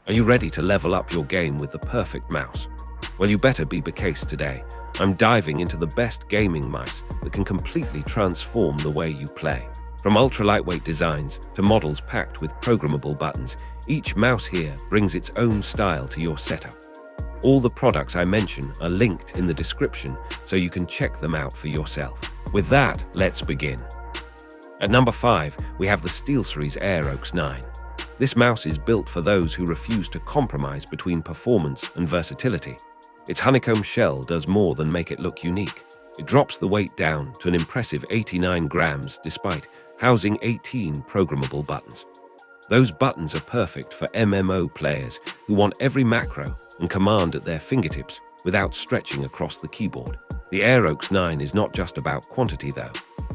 Are you ready to level up your game with the perfect mouse? Well, you better be the case today. I'm diving into the best gaming mice that can completely transform the way you play. From ultra-lightweight designs to models packed with programmable buttons, each mouse here brings its own style to your setup. All the products I mention are linked in the description so you can check them out for yourself. With that, let's begin. At number 5, we have the Steelseries Aerox 9. This mouse is built for those who refuse to compromise between performance and versatility. Its honeycomb shell does more than make it look unique. It drops the weight down to an impressive 89 grams despite housing 18 programmable buttons. Those buttons are perfect for MMO players who want every macro and command at their fingertips without stretching across the keyboard. The Aerox 9 is not just about quantity though.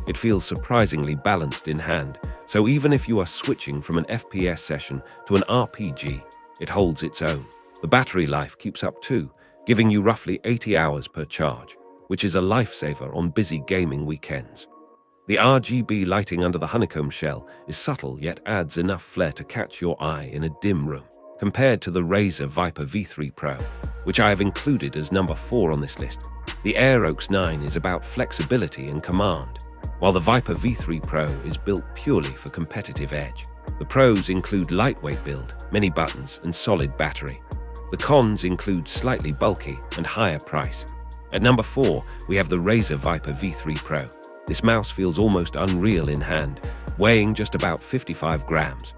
It feels surprisingly balanced in hand, so even if you are switching from an FPS session to an RPG, it holds its own. The battery life keeps up too, giving you roughly 80 hours per charge, which is a lifesaver on busy gaming weekends. The RGB lighting under the honeycomb shell is subtle yet adds enough flair to catch your eye in a dim room. Compared to the Razer Viper V3 Pro, which I have included as number 4 on this list, the Aerox 9 is about flexibility and command, while the Viper V3 Pro is built purely for competitive edge. The pros include lightweight build, many buttons, and solid battery. The cons include slightly bulky and higher price. At number 4, we have the Razer Viper V3 Pro. This mouse feels almost unreal in hand, weighing just about 55 grams.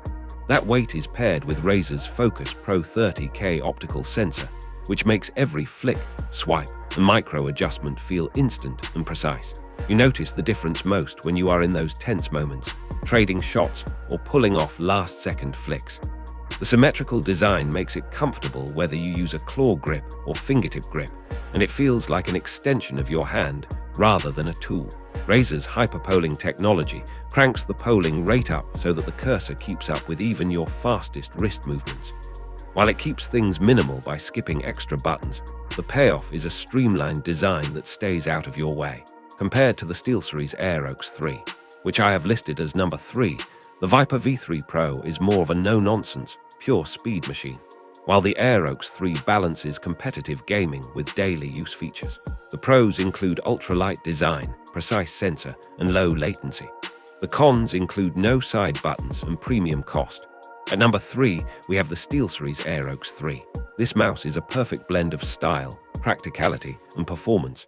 That weight is paired with Razer's Focus Pro 30K optical sensor, which makes every flick, swipe, and micro adjustment feel instant and precise. You notice the difference most when you are in those tense moments, trading shots or pulling off last-second flicks. The symmetrical design makes it comfortable whether you use a claw grip or fingertip grip, and it feels like an extension of your hand rather than a tool. Razer's hyperpolling technology cranks the polling rate up so that the cursor keeps up with even your fastest wrist movements. While it keeps things minimal by skipping extra buttons, the payoff is a streamlined design that stays out of your way. Compared to the Steelseries Aerox 3, which I have listed as number 3, the Viper V3 Pro is more of a no-nonsense, pure speed machine, while the Aerox 3 balances competitive gaming with daily use features. The pros include ultralight design, precise sensor, and low latency. The cons include no side buttons and premium cost. At number 3, we have the Steelseries Aerox 3. This mouse is a perfect blend of style, practicality, and performance.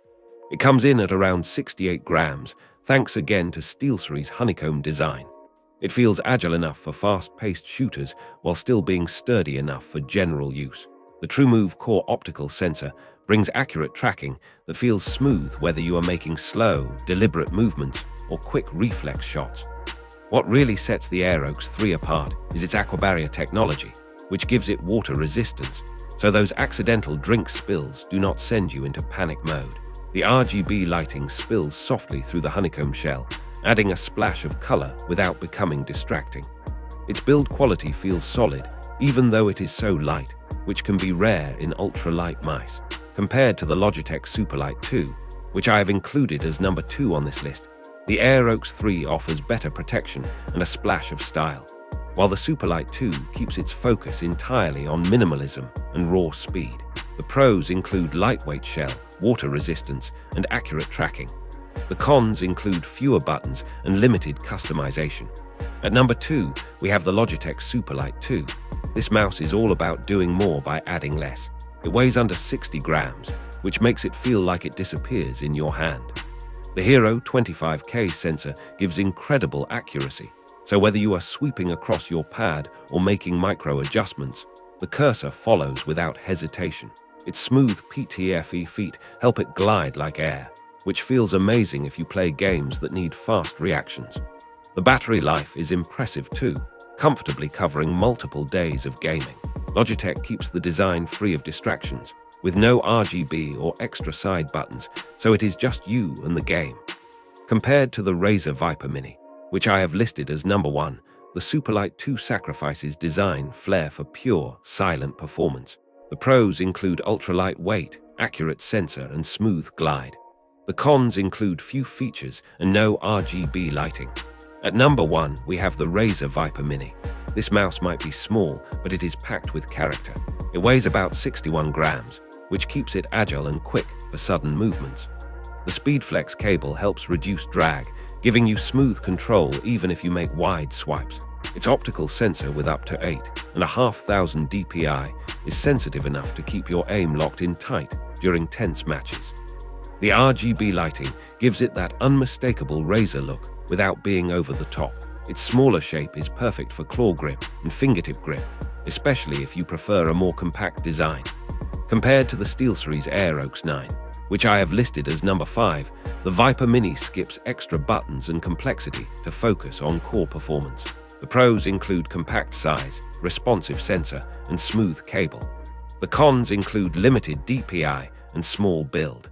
It comes in at around 68 grams, thanks again to Steelseries' honeycomb design. It feels agile enough for fast-paced shooters while still being sturdy enough for general use. The TrueMove Core optical sensor brings accurate tracking that feels smooth whether you are making slow, deliberate movements or quick reflex shots. What really sets the Aerox 3 apart is its aquabarrier technology, which gives it water resistance, so those accidental drink spills do not send you into panic mode. The RGB lighting spills softly through the honeycomb shell, adding a splash of color without becoming distracting. Its build quality feels solid, even though it is so light, which can be rare in ultralight mice. Compared to the Logitech Superlight 2, which I have included as number 2 on this list, the Aerox 3 offers better protection and a splash of style, while the Superlight 2 keeps its focus entirely on minimalism and raw speed. The pros include lightweight shell, water resistance, and accurate tracking. The cons include fewer buttons and limited customization. At number 2, we have the Logitech Superlight 2. This mouse is all about doing more by adding less. It weighs under 60 grams, which makes it feel like it disappears in your hand. The Hero 25K sensor gives incredible accuracy, so whether you are sweeping across your pad or making micro adjustments, the cursor follows without hesitation. Its smooth PTFE feet help it glide like air, which feels amazing if you play games that need fast reactions. The battery life is impressive too, comfortably covering multiple days of gaming. Logitech keeps the design free of distractions, with no RGB or extra side buttons, so it is just you and the game. Compared to the Razer Viper Mini, which I have listed as number 1, the Superlight 2 sacrifices design flair for pure, silent performance. The pros include ultralight weight, accurate sensor, and smooth glide. The cons include few features and no RGB lighting. At number 1, we have the Razer Viper Mini. This mouse might be small, but it is packed with character. It weighs about 61 grams, which keeps it agile and quick for sudden movements. The SpeedFlex cable helps reduce drag, giving you smooth control even if you make wide swipes. Its optical sensor with up to 8,500 dpi is sensitive enough to keep your aim locked in tight during tense matches. The RGB lighting gives it that unmistakable Razer look without being over the top. Its smaller shape is perfect for claw grip and fingertip grip, especially if you prefer a more compact design. Compared to the Steelseries Aerox 9, which I have listed as number 5, the Viper Mini skips extra buttons and complexity to focus on core performance. The pros include compact size, responsive sensor, and smooth cable. The cons include limited DPI and small build.